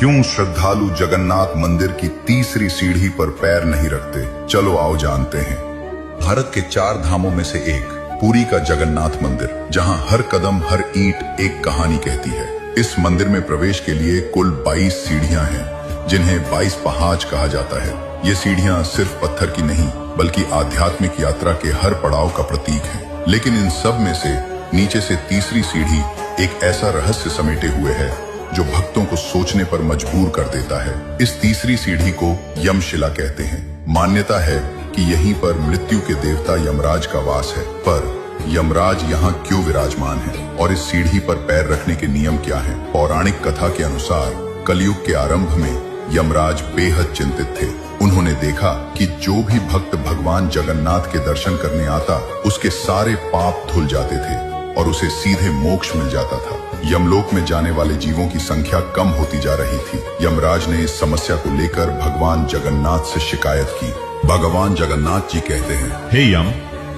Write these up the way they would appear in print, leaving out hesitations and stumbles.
क्यों श्रद्धालु जगन्नाथ मंदिर की तीसरी सीढ़ी पर पैर नहीं रखते? चलो आओ जानते हैं। भारत के 4 धामों में से एक पुरी का जगन्नाथ मंदिर, जहां हर कदम हर ईंट एक कहानी कहती है। इस मंदिर में प्रवेश के लिए कुल 22 सीढ़ियां हैं, जिन्हें 22 पहाड़ कहा जाता है। ये सीढ़ियां सिर्फ पत्थर की नहीं, बल्कि आध्यात्मिक यात्रा के हर पड़ाव का प्रतीक है। लेकिन इन सब में से नीचे से तीसरी सीढ़ी एक ऐसा रहस्य समेटे हुए है जो भक्तों को सोचने पर मजबूर कर देता है। इस तीसरी सीढ़ी को यमशिला कहते हैं। मान्यता है कि यहीं पर मृत्यु के देवता यमराज का वास है। पर यमराज यहाँ क्यों विराजमान है और इस सीढ़ी पर पैर रखने के नियम क्या हैं? पौराणिक कथा के अनुसार कलयुग के आरंभ में यमराज बेहद चिंतित थे। उन्होंने देखा कि जो भी भक्त भगवान जगन्नाथ के दर्शन करने आता, उसके सारे पाप धुल जाते थे और उसे सीधे मोक्ष मिल जाता था। यमलोक में जाने वाले जीवों की संख्या कम होती जा रही थी। यमराज ने इस समस्या को लेकर भगवान जगन्नाथ से शिकायत की। भगवान जगन्नाथ जी कहते हैं, हे यम,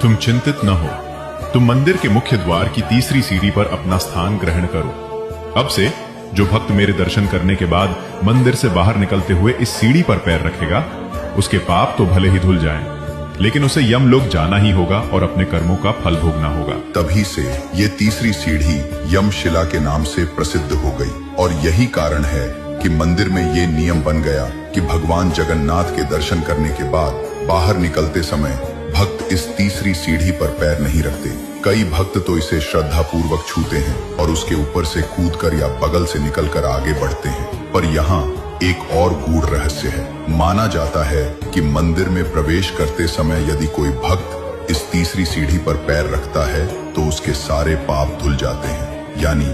तुम चिंतित न हो। तुम मंदिर के मुख्य द्वार की तीसरी सीढ़ी पर अपना स्थान ग्रहण करो। अब से जो भक्त मेरे दर्शन करने के बाद मंदिर से बाहर निकलते हुए इस सीढ़ी पर पैर रखेगा, उसके पाप तो भले ही धुल जाएं, लेकिन उसे यमलोक जाना ही होगा और अपने कर्मों का फल भोगना होगा। तभी से ये तीसरी सीढ़ी यमशिला के नाम से प्रसिद्ध हो गई। और यही कारण है कि मंदिर में ये नियम बन गया कि भगवान जगन्नाथ के दर्शन करने के बाद बाहर निकलते समय भक्त इस तीसरी सीढ़ी पर पैर नहीं रखते। कई भक्त तो इसे श्रद्धा पूर्वक छूते हैं और उसके ऊपर से कूदकर या बगल से निकलकर आगे बढ़ते हैं। पर यहाँ एक और गूढ़ रहस्य है। माना जाता है कि मंदिर में प्रवेश करते समय यदि कोई भक्त इस तीसरी सीढ़ी पर पैर रखता है तो उसके सारे पाप धुल जाते हैं। यानी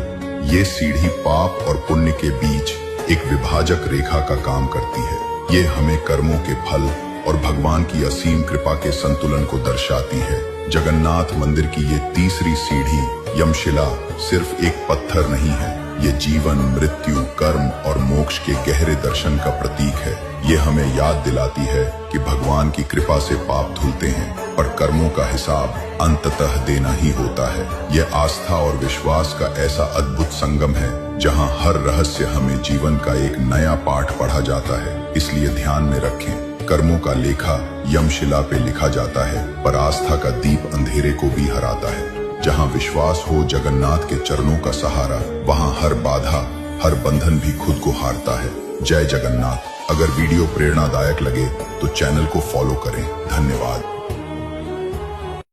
ये सीढ़ी पाप और पुण्य के बीच एक विभाजक रेखा का काम करती है। ये हमें कर्मों के फल और भगवान की असीम कृपा के संतुलन को दर्शाती है। जगन्नाथ मंदिर की ये तीसरी सीढ़ी यमशिला सिर्फ एक पत्थर नहीं है, ये जीवन, मृत्यु, कर्म और मोक्ष के गहरे दर्शन का प्रतीक है। ये हमें याद दिलाती है कि भगवान की कृपा से पाप धुलते हैं, पर कर्मों का हिसाब अंततः देना ही होता है। यह आस्था और विश्वास का ऐसा अद्भुत संगम है जहां हर रहस्य हमें जीवन का एक नया पाठ पढ़ा जाता है। इसलिए ध्यान में रखें, कर्मों का लेखा यमशिला पे लिखा जाता है, पर आस्था का दीप अंधेरे को भी हराता है। जहां विश्वास हो जगन्नाथ के चरणों का सहारा, वहां हर बाधा, हर बंधन भी खुद को हारता है। जय जगन्नाथ। अगर वीडियो प्रेरणादायक लगे तो चैनल को फॉलो करें। धन्यवाद।